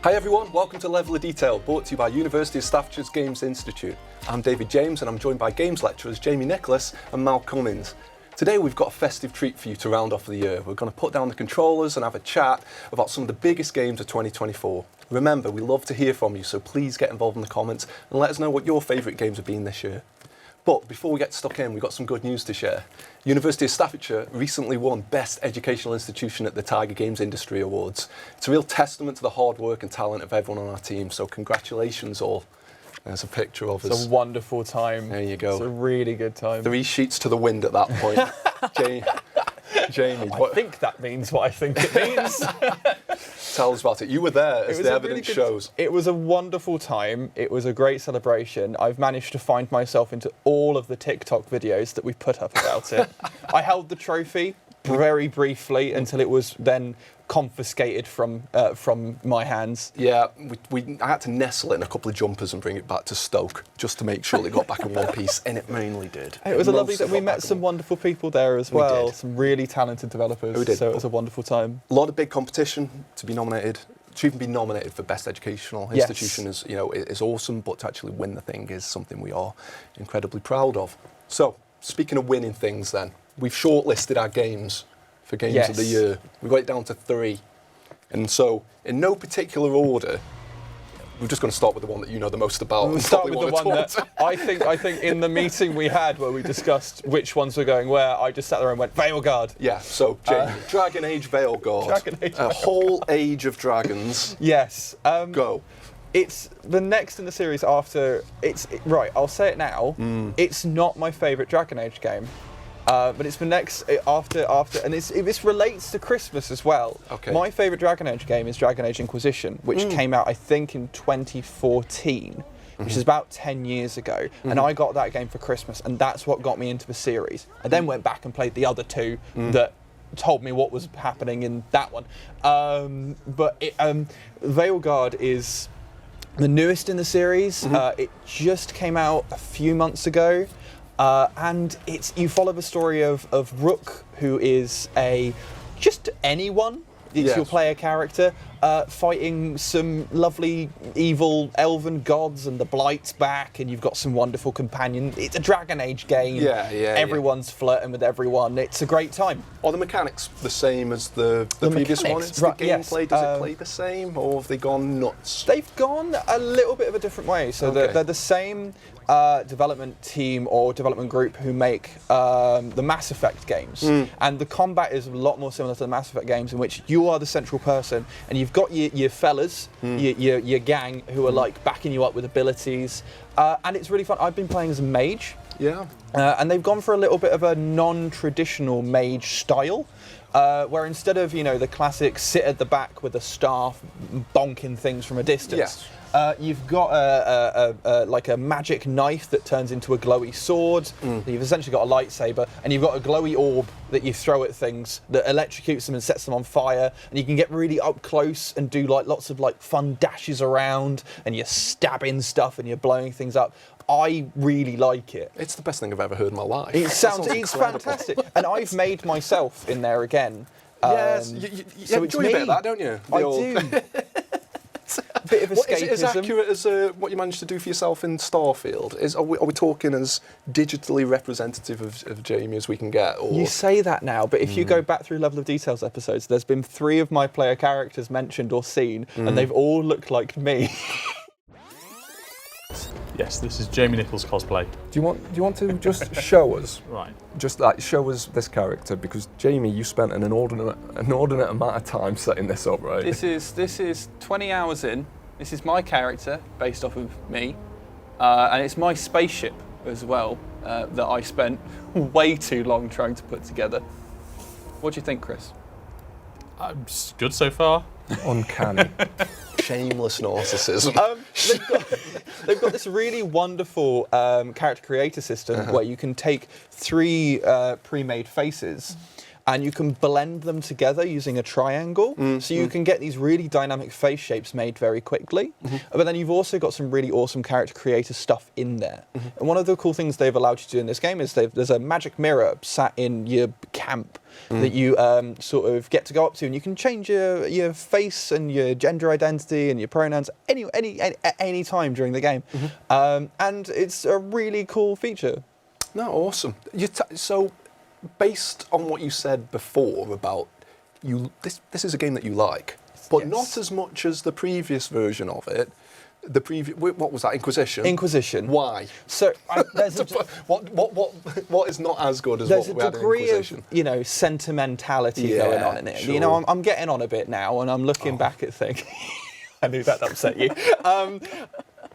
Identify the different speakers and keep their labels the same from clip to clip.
Speaker 1: Hi everyone, welcome to Level of Detail, brought to you by University of Staffordshire's Games Institute. I'm David James and I'm joined by games lecturers Jamie Nicholas and Mal Cummings. Today we've got a festive treat for you to round off the year. We're going to put down the controllers and have a chat about some of the biggest games of 2024. Remember, we love to hear from you, so please get involved in the comments and let us know what your favourite games have been this year. But before we get stuck in, we've got some good news to share. University of Staffordshire recently won Best Educational Institution at the Tiger Games Industry Awards. It's a real testament to the hard work and talent of everyone on our team, so congratulations all. There's a picture of us.
Speaker 2: It's a wonderful time.
Speaker 1: There you go.
Speaker 2: It's a really good time.
Speaker 1: 3 sheets to the wind at that point. Jamie,
Speaker 2: I think that means what I think it means.
Speaker 1: Tell us about it. You were there, as the evidence shows.
Speaker 2: It was a wonderful time. It was a great celebration. I've managed to find myself into all of the TikTok videos that we put up about it. I held the trophy very briefly until it was then confiscated from my hands.
Speaker 1: Yeah, I had to nestle it in a couple of jumpers and bring it back to Stoke just to make sure it got back in one piece, and it mainly did.
Speaker 2: It was lovely that we met some wonderful people there as well, some really talented developers, so it was a wonderful time.
Speaker 1: A lot of big competition to be nominated. To even be nominated for Best Educational Institution is awesome, but to actually win the thing is something we are incredibly proud of. So, speaking of winning things then, we've shortlisted our games for Games of the Year. We got it down to 3. And so, in no particular order, we're just going to start with the one that you know the most about.
Speaker 2: We'll start with the one that I think in the meeting we had where we discussed which ones were going where, I just sat there and went, Veilguard.
Speaker 1: Yeah, so Jamie, Dragon Age Veilguard.
Speaker 2: Dragon Age
Speaker 1: a whole age of dragons.
Speaker 2: Yes.
Speaker 1: Go.
Speaker 2: It's the next in the series after... Right, I'll say it now. It's not my favourite Dragon Age game. But it's the next after, and this relates to Christmas as well.
Speaker 1: Okay.
Speaker 2: My favourite Dragon Age game is Dragon Age Inquisition, which came out, I think, in 2014, which is about 10 years ago. And I got that game for Christmas, and that's what got me into the series. I then went back and played the other 2 that told me what was happening in that one. But Veilguard is the newest in the series. It just came out a few months ago. And you follow the story of Rook, who is just anyone. It's your player character fighting some lovely evil elven gods, and the Blight's back, and you've got some wonderful companions. It's a Dragon Age game. Everyone's flirting with everyone. It's a great time.
Speaker 1: Are the mechanics the same as the previous one? Is the gameplay, does it play the same, or have they gone nuts?
Speaker 2: They've gone a little bit of a different way. So they're the same development team or development group who make the Mass Effect games. And the combat is a lot more similar to the Mass Effect games, in which you are the central person, and you've got your fellas, your gang, who are like backing you up with abilities. And it's really fun. I've been playing as a mage.
Speaker 1: Yeah.
Speaker 2: And they've gone for a little bit of a non-traditional mage style. Where instead of, the classic sit at the back with a staff bonking things from a distance, you've got like a magic knife that turns into a glowy sword. You've essentially got a lightsaber, and you've got a glowy orb that you throw at things that electrocutes them and sets them on fire. And you can get really up close and do lots of fun dashes around, and you're stabbing stuff and you're blowing things up. I really like it.
Speaker 1: It's the best thing I've ever heard in my life.
Speaker 2: It's fantastic. And I've made myself in there again.
Speaker 1: Yes, you enjoy a bit of that, don't you?
Speaker 2: I do. Bit of escapism.
Speaker 1: Is it as accurate as what you managed to do for yourself in Starfield? Are we talking as digitally representative of Jamie as we can get? Or?
Speaker 2: You say that now, but if you go back through Level of Details episodes, there's been 3 of my player characters mentioned or seen, and they've all looked like me.
Speaker 3: Yes, this is Jamie Nichols cosplay.
Speaker 4: Do you want to just show us?
Speaker 3: Right.
Speaker 4: Just show us this character, because Jamie, you spent an inordinate amount of time setting this up, right?
Speaker 5: This is 20 hours in. This is my character based off of me, and it's my spaceship as well that I spent way too long trying to put together. What do you think, Chris?
Speaker 3: Good so far.
Speaker 4: Uncanny.
Speaker 1: Shameless narcissism.
Speaker 2: They've got this really wonderful character creator system where you can take 3 pre-made faces and you can blend them together using a triangle. So you can get these really dynamic face shapes made very quickly. But then you've also got some really awesome character creator stuff in there. And one of the cool things they've allowed you to do in this game is there's a magic mirror sat in your camp that you sort of get to go up to, and you can change your face and your gender identity and your pronouns any time during the game. And it's a really cool feature.
Speaker 1: No, awesome. So, based on what you said before about this is a game that you like, but
Speaker 2: Yes.
Speaker 1: not as much as the previous version of it. What was that? Inquisition.
Speaker 2: Inquisition.
Speaker 1: Why?
Speaker 2: So there's
Speaker 1: What is not as good as
Speaker 2: there's
Speaker 1: what
Speaker 2: a
Speaker 1: we had in
Speaker 2: degree
Speaker 1: Inquisition?
Speaker 2: of sentimentality
Speaker 1: Yeah,
Speaker 2: going on in it.
Speaker 1: sure.
Speaker 2: I'm getting on a bit now, and I'm looking back at things. I knew that'd upset you.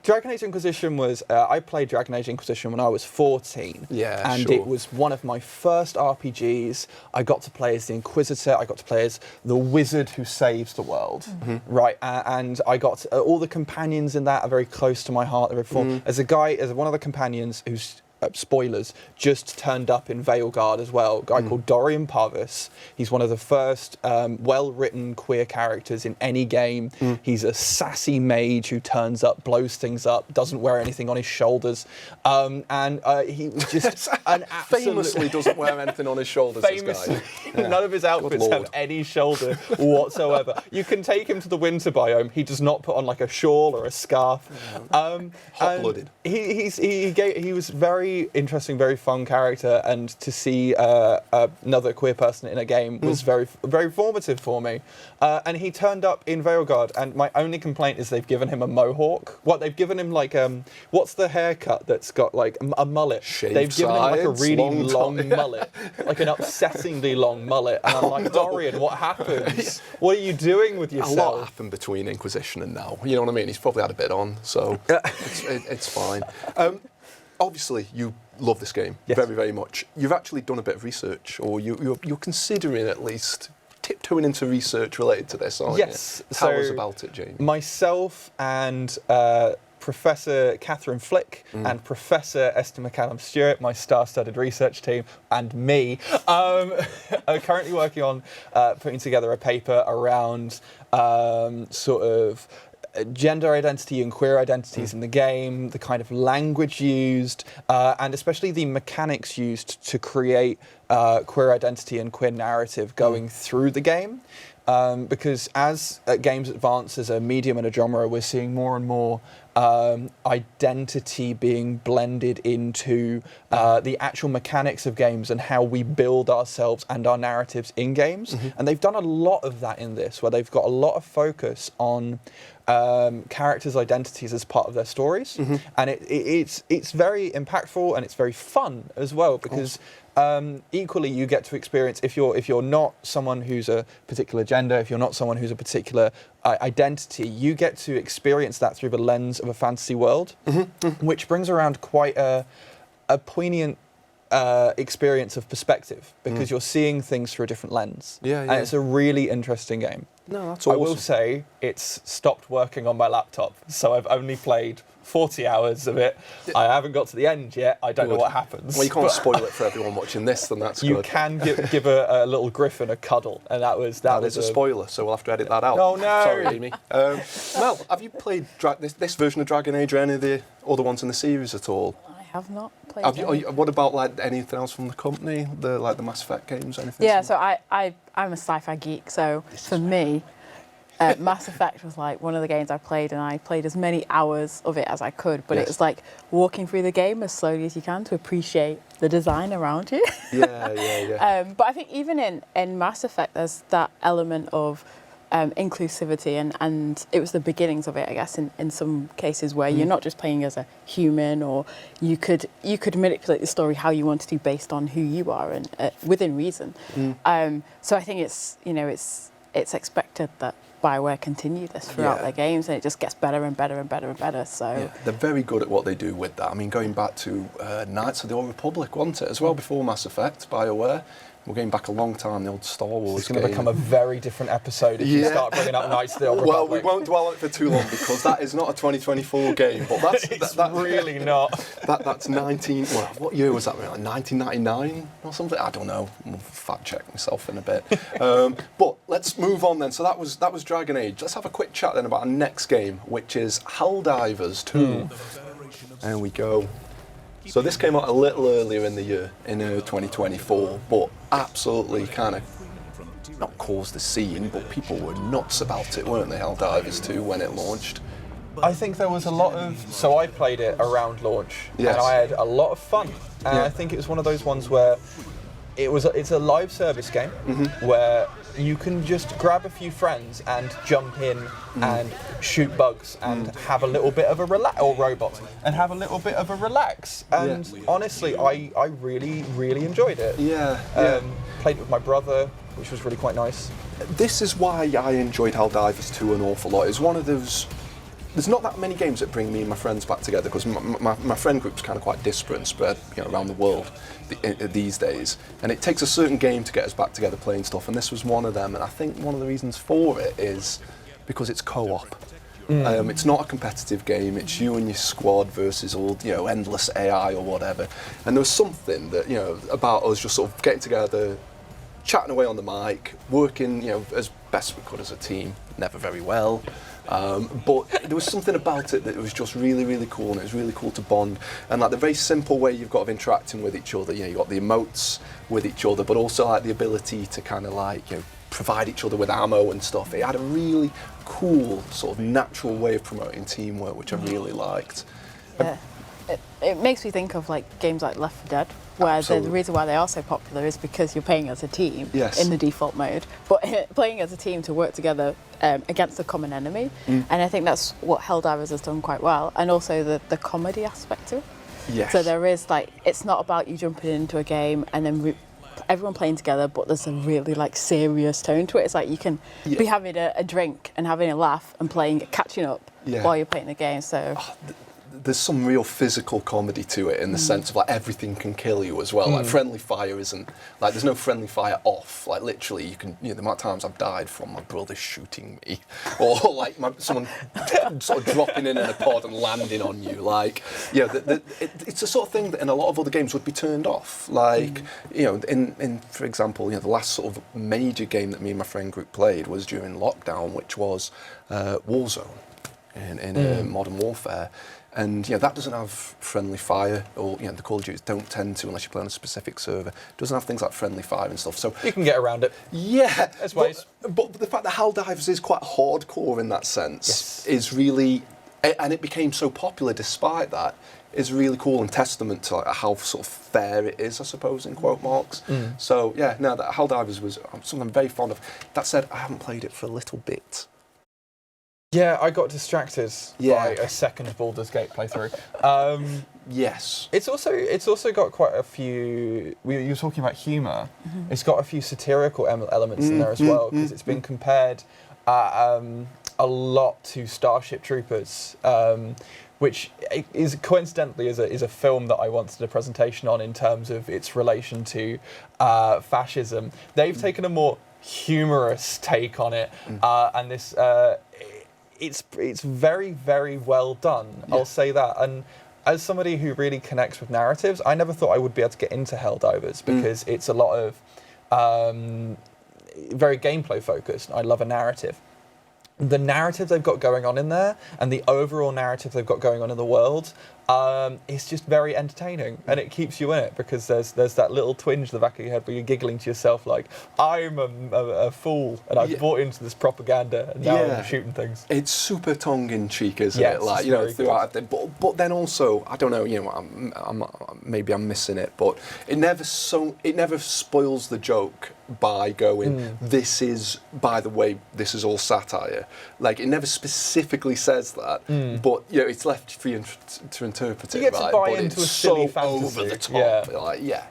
Speaker 2: Dragon Age Inquisition was I played Dragon Age Inquisition when I was 14.
Speaker 1: Yeah,
Speaker 2: and
Speaker 1: sure.
Speaker 2: it was one of my first RPGs. I got to play as the Inquisitor. I got to play as the wizard who saves the world, right? And I got all the companions in that are very close to my heart. They're very as one of the companions who's spoilers, just turned up in Veilguard as well. A guy called Dorian Parvis. He's one of the first well-written queer characters in any game. He's a sassy mage who turns up, blows things up, doesn't wear anything on his shoulders, and he was just an absolute...
Speaker 1: Famously doesn't wear anything on his shoulders,
Speaker 2: Famously,
Speaker 1: this guy.
Speaker 2: none of his outfits
Speaker 1: Lord.
Speaker 2: have any shoulder whatsoever. You can take him to the winter biome. He does not put on like a shawl or a scarf.
Speaker 1: Hot-blooded.
Speaker 2: He was very interesting, very fun character, and to see another queer person in a game was very, very formative for me. And he turned up in Veilguard, and my only complaint is they've given him a mohawk. They've given him like what's the haircut that's got like a mullet?
Speaker 1: Shaved
Speaker 2: They've given him like a
Speaker 1: sides,
Speaker 2: really
Speaker 1: long
Speaker 2: long mullet, like an upsettingly long mullet. And I'm like, Dorian, what happens? What are you doing with
Speaker 1: A
Speaker 2: yourself?
Speaker 1: lot happened between Inquisition and now. You know what I mean? He's probably had a bit on, so it's fine. Obviously, you love this game very, very much. You've actually done a bit of research, or you're considering at least tiptoeing into research related to this, aren't
Speaker 2: Yes.
Speaker 1: you? Tell us
Speaker 2: So
Speaker 1: about it, Jamie.
Speaker 2: Myself and Professor Catherine Flick and Professor Esther McCallum-Stewart, my star-studded research team, and me, are currently working on putting together a paper around sort of gender identity and queer identities in the game, the kind of language used, and especially the mechanics used to create queer identity and queer narrative going through the game. Because as games advance as a medium and a genre, we're seeing more and more identity being blended into the actual mechanics of games and how we build ourselves and our narratives in games. And they've done a lot of that in this, where they've got a lot of focus on characters' identities as part of their stories. And it's very impactful, and it's very fun as well, because equally you get to experience, if you're not someone who's a particular gender, if you're not someone who's a particular identity, you get to experience that through the lens of a fantasy world, which brings around quite a poignant experience of perspective, because you're seeing things through a different lens. And it's a really interesting game.
Speaker 1: No, that's awesome.
Speaker 2: I will say it's stopped working on my laptop, so I've only played 40 hours of it. I haven't got to the end yet. I don't know what happens.
Speaker 1: Well, you can't spoil it for everyone watching this, then that's
Speaker 2: you
Speaker 1: good.
Speaker 2: can give a little griffin a cuddle, and that was
Speaker 1: a spoiler, so we'll have to edit that out.
Speaker 2: Oh, no.
Speaker 1: Sorry, Amy. Mel, have you played this version of Dragon Age or any of the other ones in the series at all?
Speaker 6: I have not played
Speaker 1: What about like anything else from the company, the Mass Effect games, anything?
Speaker 6: Yeah, so I'm a sci-fi geek, so for me, Mass Effect was like one of the games I played, and I played as many hours of it as I could, but it was like walking through the game as slowly as you can to appreciate the design around you.
Speaker 1: Yeah.
Speaker 6: But I think even in Mass Effect, there's that element of inclusivity, and it was the beginnings of it, I guess, in some cases where you're not just playing as a human, or you could manipulate the story how you want to based on who you are, and within reason. So I think it's expected that BioWare continue this throughout their games, and it just gets better and better and better and better. So
Speaker 1: they're very good at what they do with that. I mean, going back to Knights of the Old Republic, wasn't it, as well, before Mass Effect, BioWare, We're going back a long time, the old Star Wars
Speaker 2: It's going to
Speaker 1: game.
Speaker 2: become a very different episode if you
Speaker 1: Yeah.
Speaker 2: start bringing up Knights of the Old
Speaker 1: Well, we
Speaker 2: Republic.
Speaker 1: won't dwell on it for too long because that is not a 2024 game. But that's
Speaker 2: It's
Speaker 1: that's
Speaker 2: really not.
Speaker 1: That's 19. Well, what year was that? Like 1999 or something? I don't know. I'll fact check myself in a bit. But let's move on then. So that was Dragon Age. Let's have a quick chat then about our next game, which is Helldivers 2. There we go. So this came out a little earlier in the year, in 2024, but absolutely kind of not caused the scene, but people were nuts about it, weren't they? Helldivers 2 when it launched.
Speaker 2: I think there was a lot of. So I played it around launch,
Speaker 1: Yes.
Speaker 2: and I had a lot of fun. And
Speaker 1: Yeah.
Speaker 2: I think it was one of those ones where it's a live service game
Speaker 1: Mm-hmm.
Speaker 2: where you can just grab a few friends and jump in
Speaker 1: Mm.
Speaker 2: and shoot bugs and have a little bit of a relax, or robots, and have a little bit of a relax. And honestly, I really enjoyed it.
Speaker 1: Yeah.
Speaker 2: Played it with my brother, which was really quite nice.
Speaker 1: This is why I enjoyed Helldivers 2 an awful lot. It's one of those. There's not that many games that bring me and my friends back together because my friend group's kind of quite disparate and spread around the world these days. And it takes a certain game to get us back together playing stuff, and this was one of them. And I think one of the reasons for it is because it's co-op. It's not a competitive game. It's you and your squad versus all endless AI or whatever. And there was something that about us just sort of getting together, chatting away on the mic, working as best we could as a team. Never very well. But there was something about it that was just really cool, and it was really cool to bond. And like the very simple way you've got of interacting with each other, you got the emotes with each other, but also like the ability to kind of like provide each other with ammo and stuff. It had a really cool sort of natural way of promoting teamwork, which I really liked.
Speaker 6: Yeah. It makes me think of like games like Left 4 Dead, where the
Speaker 1: Absolutely.
Speaker 6: reason why they are so popular is because you're playing as a team
Speaker 1: Yes.
Speaker 6: in the default mode, but playing as a team to work together against a common enemy. And I think that's what Helldivers has done quite well, and also the comedy aspect to it.
Speaker 1: Yes.
Speaker 6: So there is like, it's not about you jumping into a game and then everyone playing together, but there's a really like serious tone to it. It's like you can be having a drink and having a laugh and catching up while you're playing the game. So
Speaker 1: there's some real physical comedy to it in the sense of like everything can kill you as well. Like friendly fire isn't like there's no friendly fire off. Like literally, you can the amount of times I've died from my brother shooting me, or like someone sort of dropping in a pod and landing on you. Like it's the sort of thing that in a lot of other games would be turned off. Like in for example, the last sort of major game that me and my friend group played was during lockdown, which was Warzone in Modern Warfare. And that doesn't have friendly fire, or the Call of Duties don't tend to unless you play on a specific server. It doesn't have things like friendly fire and stuff. So
Speaker 2: You can get around it.
Speaker 1: yeah,
Speaker 2: There's ways.
Speaker 1: But the fact that Helldivers is quite hardcore in that sense is really, and it became so popular despite that, is really cool and testament to like how sort of fair it is, I suppose, in quote marks. So yeah, no, that Helldivers was something I'm very fond of. That said, I haven't played it for a little bit.
Speaker 2: Yeah, I got distracted by a second Baldur's Gate playthrough.
Speaker 1: Yes.
Speaker 2: It's also got quite a few. You were talking about humour. It's got a few satirical elements in there as well, because it's been compared a lot to Starship Troopers, which is coincidentally is a film that I once did a presentation on in terms of its relation to fascism. They've taken a more humorous take on it, and this. It's very, very well done. I'll say that. And as somebody who really connects with narratives, I never thought I would be able to get into Helldivers because it's a lot of very gameplay focused. I love a narrative. The narrative they've got going on in there and the overall narrative they've got going on in the world is just very entertaining, and it keeps you in it because there's that little twinge in the back of your head where you're giggling to yourself like, I'm a fool and I've bought into this propaganda and now I'm shooting things.
Speaker 1: It's super tongue-in-cheek, isn't
Speaker 2: Yes,
Speaker 1: it? Like
Speaker 2: it's very
Speaker 1: throughout it. But then also, I don't know. Maybe I'm missing it, but it never spoils the joke by going, this is, by the way, this is all satire. Like it never specifically says that, but it's left for you to interpret it.
Speaker 2: You get to
Speaker 1: right?
Speaker 2: buy
Speaker 1: But
Speaker 2: into
Speaker 1: it's
Speaker 2: a silly
Speaker 1: so
Speaker 2: fantasy.
Speaker 1: over the top. Like yeah.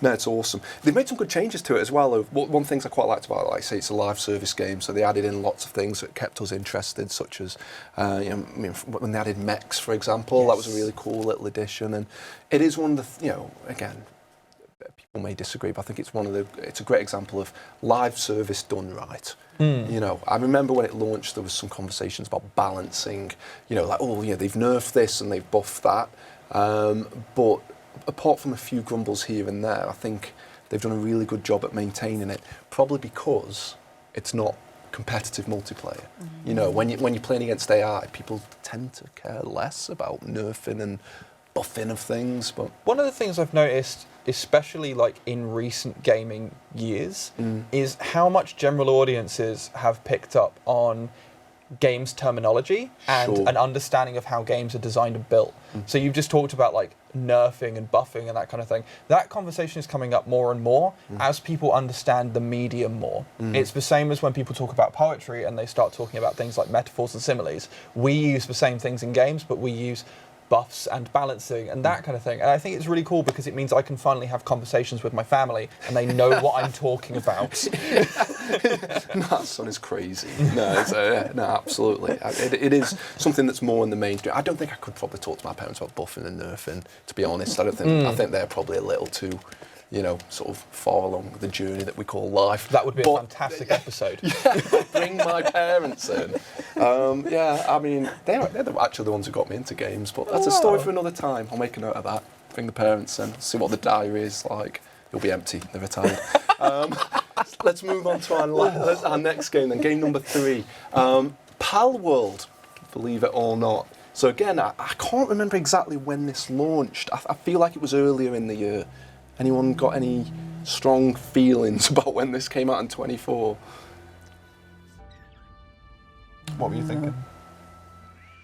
Speaker 1: No, it's awesome. They've made some good changes to it as well. One of the things I quite liked about it, like say, it's a live service game, so they added in lots of things that kept us interested, such as when they added mechs, for example. That was a really cool little addition, and it is one of the again. may disagree, but I think it's a great example of live service done right. You know, I remember when it launched, there was some conversations about balancing, you know, like, oh, yeah, they've nerfed this and they've buffed that. But apart from a few grumbles here and there, I think they've done a really good job at maintaining it, probably because it's not competitive multiplayer. You know, when you're playing against AI, people tend to care less about nerfing and buffing of things. But
Speaker 2: one of the things I've noticed, especially like in recent gaming years, is how much general audiences have picked up on games terminology and
Speaker 1: Sure.
Speaker 2: an understanding of how games are designed and built. So you've just talked about like nerfing and buffing and that kind of thing. That conversation is coming up more and more as people understand the medium more. It's the same as when people talk about poetry and they start talking about things like metaphors and similes. We use the same things in games, but we use buffs and balancing and that kind of thing. And I think it's really cool because it means I can finally have conversations with my family and they know what I'm talking about.
Speaker 1: that son is crazy. No, no, absolutely. It is something that's more in the mainstream. I don't think I could probably talk to my parents about buffing and nerfing, to be honest. I think they're probably a little too, you know, sort of far along the journey that we call life.
Speaker 2: That would be a fantastic episode.
Speaker 1: Bring my parents in. Yeah, I mean, they're actually the ones who got me into games, but that's a story for another time. I'll make a note of that. Bring the parents in, see what the diary is like. It'll be empty, they're retired. Let's move on to our next game then, game number 3. Palworld, believe it or not. So again, I can't remember exactly when this launched. I feel like it was earlier in the year. Anyone got any strong feelings about when this came out in 24?
Speaker 2: What were you thinking?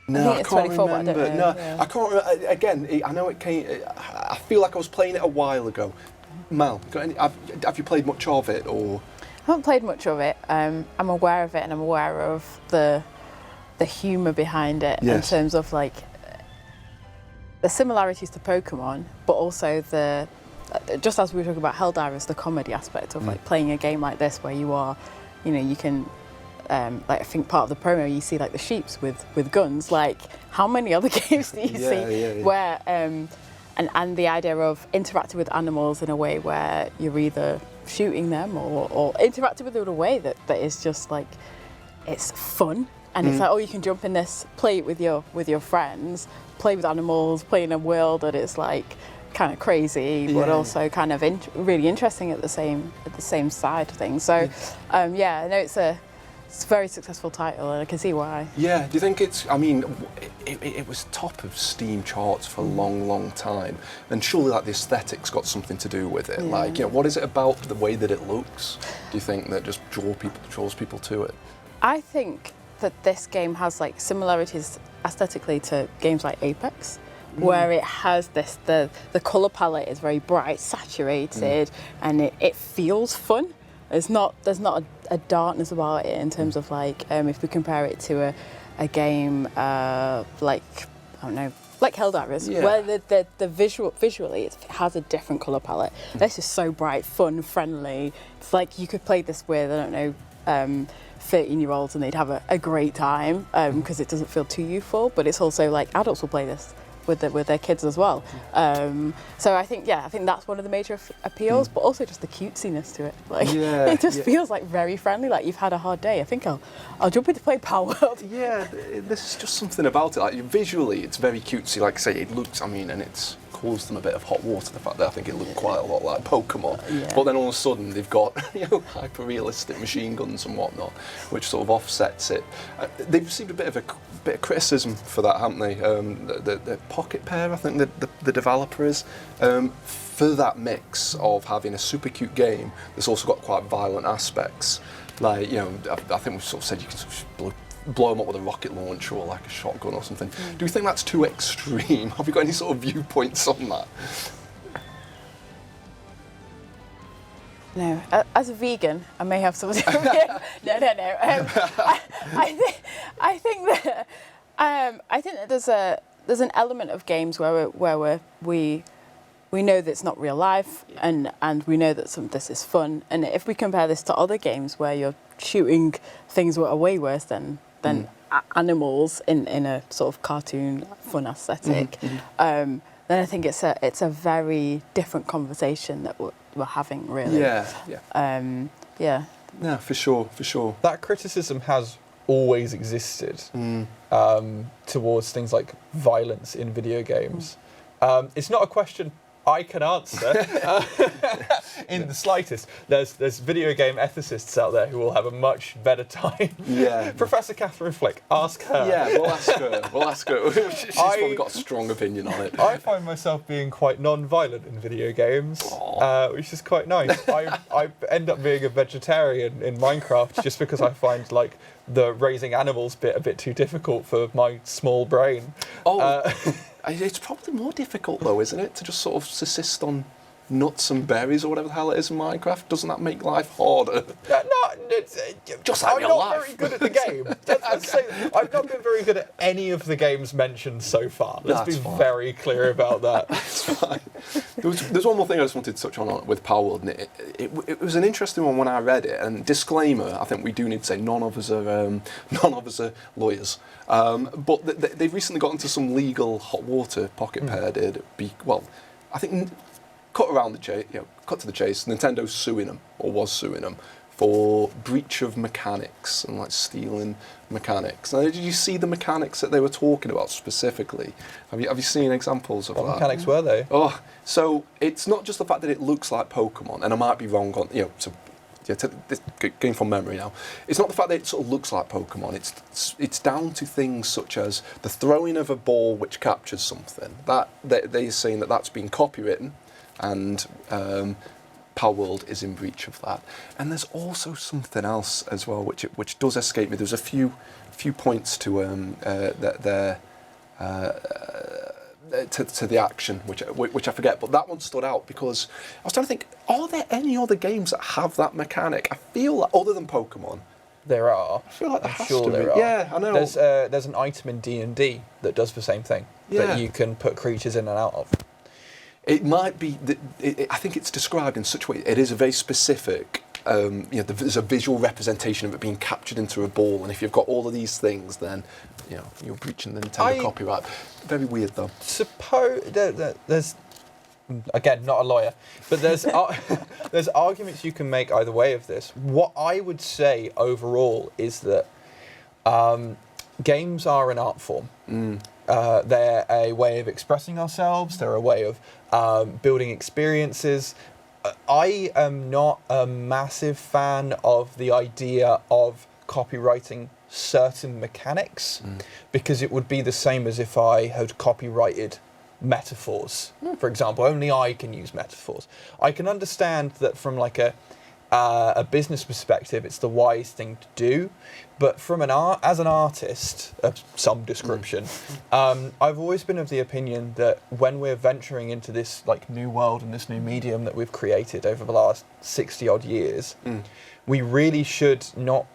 Speaker 1: No,
Speaker 6: I think it's
Speaker 1: can't
Speaker 6: 24, but I don't
Speaker 1: remember.
Speaker 6: know,
Speaker 1: No,
Speaker 6: yeah.
Speaker 1: I can't. Again, I know it came. I feel like I was playing it a while ago. Mal, have you played much of it, or?
Speaker 6: I haven't played much of it. I'm aware of it, and I'm aware of the humour behind it in terms of like the similarities to Pokemon, but also the just as we were talking about Helldivers, the comedy aspect of like playing a game like this where you are, you know, you can. Like I think part of the promo you see like the sheeps with guns. Like how many other games do you see where and the idea of interacting with animals in a way where you're either shooting them or interacting with them in a way that is just like it's fun and it's like, oh, you can jump in this, play it with your friends, play with animals, play in a world that is like kind of crazy but also kind of really interesting at the same side of things. So I know it's a very successful title, and I can see why. Yeah,
Speaker 1: do you think it's? I mean, it was top of Steam charts for a long time, and surely like the aesthetics got something to do with it. Like, you know, what is it about the way that it looks? Do you think that just draws people to it?
Speaker 6: I think that this game has like similarities aesthetically to games like Apex, where it has this the colour palette is very bright, saturated, and it feels fun. There's not a darkness about it in terms of like if we compare it to a game like I don't know, like Helldivers, where the visually it has a different colour palette. This is so bright, fun, friendly. It's like you could play this with, I don't know, 13-year-olds and they'd have a great time because it doesn't feel too youthful, but it's also like adults will play this with their kids as well. So I think that's one of the major appeals, but also just the cutesiness to it. Like it just feels like very friendly. Like you've had a hard day. I think I'll jump in to play Palworld.
Speaker 1: Yeah, there's just something about it. Like visually, it's very cutesy. Like I say, it looks. I mean, and it's caused them a bit of hot water. The fact that I think it looked quite a lot like Pokemon, but then all of a sudden they've got hyper-realistic machine guns and whatnot, which sort of offsets it. They've received a bit of criticism for that, haven't they? The Pocket Pair, I think the developer is, for that mix of having a super cute game that's also got quite violent aspects. Like, you know, I think we've sort of said you can sort of blow them up with a rocket launcher or like a shotgun or something. Do you think that's too extreme? Have you got any sort of viewpoints on that?
Speaker 6: No, as a vegan, I may have some. No. I think that there's an element of games where we know that it's not real life, and we know that this is fun. And if we compare this to other games where you're shooting things that are way worse than animals in a sort of cartoon fun aesthetic, then I think it's a very different conversation we're having, really.
Speaker 1: Yeah.
Speaker 6: Yeah.
Speaker 1: Yeah, for sure.
Speaker 2: That criticism has always existed towards things like violence in video games. It's not a question I can answer in the slightest. There's video game ethicists out there who will have a much better time.
Speaker 1: Yeah.
Speaker 2: Professor Catherine Flick, ask her.
Speaker 1: Yeah, we'll ask her. She's probably got a strong opinion on it.
Speaker 2: I find myself being quite non-violent in video games, which is quite nice. I end up being a vegetarian in Minecraft just because I find like the raising animals bit a bit too difficult for my small brain.
Speaker 1: It's probably more difficult though, isn't it, to just sort of subsist on nuts and berries or whatever the hell it is in Minecraft? Doesn't that make life harder? Just like
Speaker 2: I'm
Speaker 1: your
Speaker 2: not
Speaker 1: life.
Speaker 2: very good at the game. Let's say I've not been very good at any of the games mentioned so far. Let's
Speaker 1: That's
Speaker 2: be
Speaker 1: fine.
Speaker 2: very clear about that.
Speaker 1: It's fine. There's one more thing I just wanted to touch on with Palworld, and it was an interesting one when I read it. And disclaimer, I think we do need to say none of us are lawyers, but they've recently got into some legal hot water. Pocket Pair did. I think cut to the chase. Nintendo's suing them, or was suing them, for breach of mechanics and like stealing mechanics. Now, did you see the mechanics that they were talking about specifically? Have you seen examples of
Speaker 2: What
Speaker 1: that?
Speaker 2: mechanics were they?
Speaker 1: Oh, so it's not just the fact that it looks like Pokemon, and I might be wrong on, going from memory now. It's not the fact that it sort of looks like Pokemon. It's down to things such as the throwing of a ball which captures something. That they're saying that's been copywritten, and Palworld is in breach of that. And there's also something else as well, which does escape me. There's a few points to to the action, which I forget, but that one stood out because I was trying to think: are there any other games that have that mechanic? I feel like, other than Pokemon,
Speaker 2: There are.
Speaker 1: I feel like there
Speaker 2: I'm
Speaker 1: has
Speaker 2: sure
Speaker 1: to
Speaker 2: there
Speaker 1: be.
Speaker 2: are.
Speaker 1: Yeah, I know.
Speaker 2: There's an item in D&D that does the same thing.
Speaker 1: Yeah.
Speaker 2: That you can put creatures in and out of.
Speaker 1: It might be that I think it's described in such a way. It is a very specific. There's a visual representation of it being captured into a ball, and if you've got all of these things, then you're breaching the Nintendo copyright. Very weird, though.
Speaker 2: Suppose there's again not a lawyer, but there's there's arguments you can make either way of this. What I would say overall is that games are an art form. They're a way of expressing ourselves. They're a way of building experiences. I am not a massive fan of the idea of copywriting certain mechanics because it would be the same as if I had copyrighted metaphors. For example, only I can use metaphors. I can understand that from like a business perspective, it's the wise thing to do, but from as an artist of some description, I've always been of the opinion that when we're venturing into this like new world and this new medium that we've created over the last 60 odd years, we really should not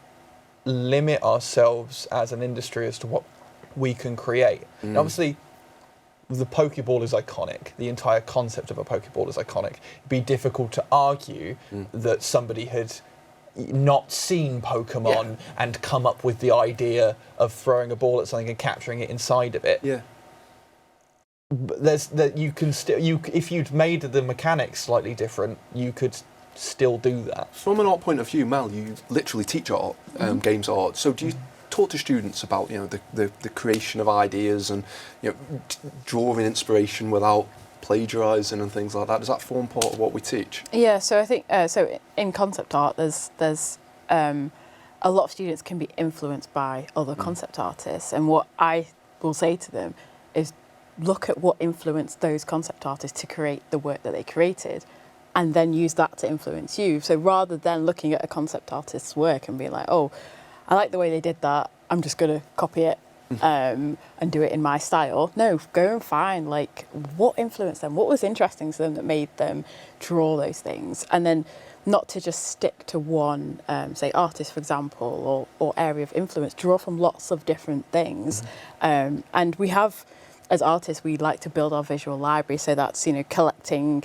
Speaker 2: limit ourselves as an industry as to what we can create. And obviously, the Pokeball is iconic. The entire concept of a Pokeball is iconic. It'd be difficult to argue that somebody had not seen Pokemon and come up with the idea of throwing a ball at something and capturing it inside of it.
Speaker 1: Yeah.
Speaker 2: But you can still if you'd made the mechanics slightly different, you could still do that.
Speaker 1: From an art point of view, Mel, you literally teach art, games art. So do you talk to students about the creation of ideas and drawing inspiration without plagiarising and things like that? Does that form part of what we teach?
Speaker 6: Yeah, so I think so in concept art, there's a lot of students can be influenced by other concept artists, and what I will say to them is look at what influenced those concept artists to create the work that they created, and then use that to influence you. So rather than looking at a concept artist's work and being like, oh, I like the way they did that, I'm just going to copy it and do it in my style. No, go and find like what influenced them, what was interesting to them that made them draw those things, and then not to just stick to one, say, artist, for example, or area of influence. Draw from lots of different things. And we have, as artists, we like to build our visual library, so that's collecting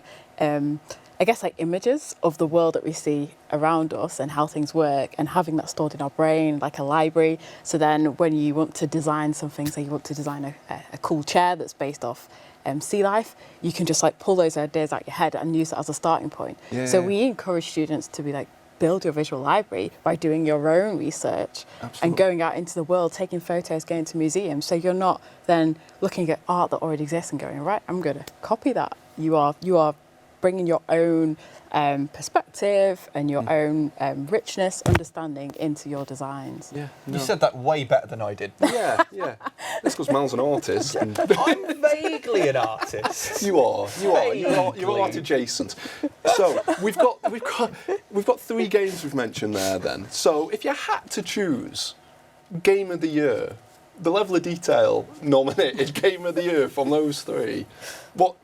Speaker 6: I guess, like images of the world that we see around us and how things work, and having that stored in our brain, like a library. So then when you want to design something, say you want to design a cool chair that's based off sea life, you can just like pull those ideas out your head and use it as a starting point.
Speaker 1: Yeah.
Speaker 6: So we encourage students to be like, build your visual library by doing your own research.
Speaker 1: Absolutely.
Speaker 6: And going out into the world, taking photos, going to museums. So you're not then looking at art that already exists and going, right, I'm going to copy that. You are bringing your own perspective and your own richness, understanding into your designs.
Speaker 1: Yeah.
Speaker 2: You said that way better than I did.
Speaker 1: Yeah. That's because Mel's an artist. And
Speaker 2: I'm vaguely an artist.
Speaker 1: you are. You're art adjacent. So we've got 3 games we've mentioned there. Then, so if you had to choose game of the year, the level of detail nominated game of the year from those 3, what?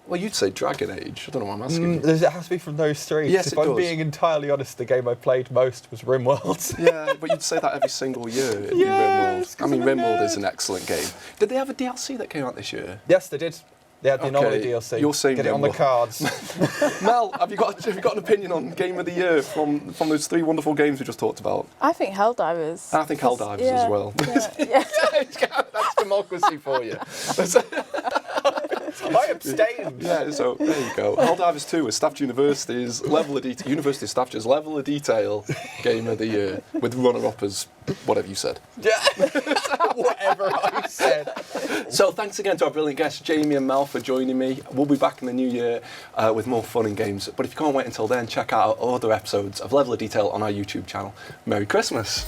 Speaker 1: Well, you'd say Dragon Age. I don't know why I'm asking you.
Speaker 2: Does it have to be from those 3?
Speaker 1: Yes,
Speaker 2: if
Speaker 1: it
Speaker 2: I'm
Speaker 1: does.
Speaker 2: being entirely honest, the game I played most was RimWorld.
Speaker 1: Yeah, but you'd say that every single year. It'd be
Speaker 2: Yes,
Speaker 1: RimWorld. I mean, RimWorld is an excellent game. Did they have a DLC that came out this year?
Speaker 2: Yes, they did. They had the anomaly
Speaker 1: Okay,
Speaker 2: DLC.
Speaker 1: you're saying
Speaker 2: Get it on the
Speaker 1: RimWorld.
Speaker 2: cards.
Speaker 1: Mel, have you got an opinion on Game of the Year from those 3 wonderful games we just talked about?
Speaker 6: I think Helldivers.
Speaker 1: I think Helldivers as well.
Speaker 6: Yeah.
Speaker 1: That's democracy for you.
Speaker 2: I abstained.
Speaker 1: Yeah, so there you go. Helldivers 2 is Stafford University's University of Stafford's level of detail game of the year, with runner-up as whatever you said.
Speaker 2: Yeah. Whatever I said.
Speaker 1: So thanks again to our brilliant guests, Jamie and Mel, for joining me. We'll be back in the new year with more fun and games. But if you can't wait until then, check out our other episodes of Level of Detail on our YouTube channel. Merry Christmas.